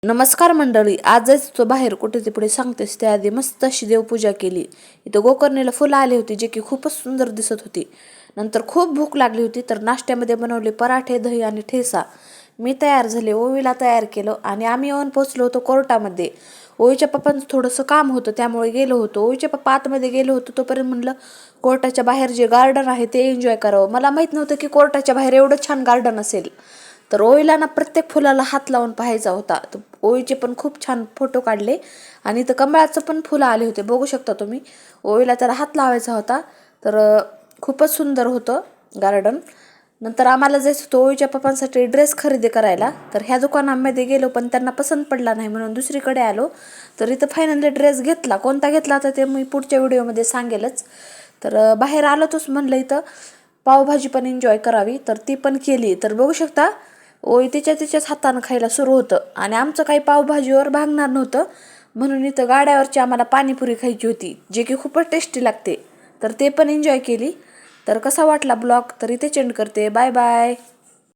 नमस्कार मंडळी, आजच तो बाहेर कुठे ते पुढे सांगतेस त्याआधी मस्त अशी देवपूजा केली. इथं गोकर्णीला फुलं आली होती जे की खूपच सुंदर दिसत होती. नंतर खूप भूक लागली होती तर नाश्त्यामध्ये बनवले पराठे, दही आणि ठेसा. मी तयार झाले, ओवीला तयार केलं आणि आम्ही येऊन पोचलो होतो कोर्टामध्ये. ओवीच्या पप्पांचं थोडंसं काम होतं त्यामुळे गेलो होतो. ओवीच्या पप्पा आतमध्ये गेलो होतो तोपर्यंत म्हणलं कोर्टाच्या बाहेर जे गार्डन आहे ते एन्जॉय करावं. मला माहीत नव्हतं की कोर्टाच्या बाहेर एवढं छान गार्डन असेल. तर ओवीला ना प्रत्येक फुलाला हात लावून पाहायचा होता. तर ओवीचे पण खूप छान फोटो काढले आणि इथं कमळाचं पण फुलं आले होते, बघू शकता तुम्ही. ओवीला त्याला हात लावायचा होता. तर खूपच सुंदर होतं गार्डन. नंतर आम्हाला जायचं होतं ओवीच्या पप्पांसाठी ड्रेस खरेदी करायला. तर ह्या दुकानामध्ये गेलो पण त्यांना पसंत पडला नाही म्हणून दुसरीकडे आलो. तर इथं फायनली ड्रेस घेतला. कोणता घेतला तर ते मी पुढच्या व्हिडिओमध्ये सांगेलच. तर बाहेर आलो तोच म्हणलं इथं पावभाजी पण एन्जॉय करावी, तर ती पण केली. तर बघू शकता ओळी तिच्याच हातानं खायला सुरू होतं आणि आमचं काही पावभाजीवर भागणार नव्हतं म्हणून इथं गाड्यावरची आम्हाला पाणीपुरी खायची होती जे की खूपच टेस्टी लागते. तर ते पण एन्जॉय केली. तर कसा वाटला ब्लॉग तर इथे एंड करते. Bye bye.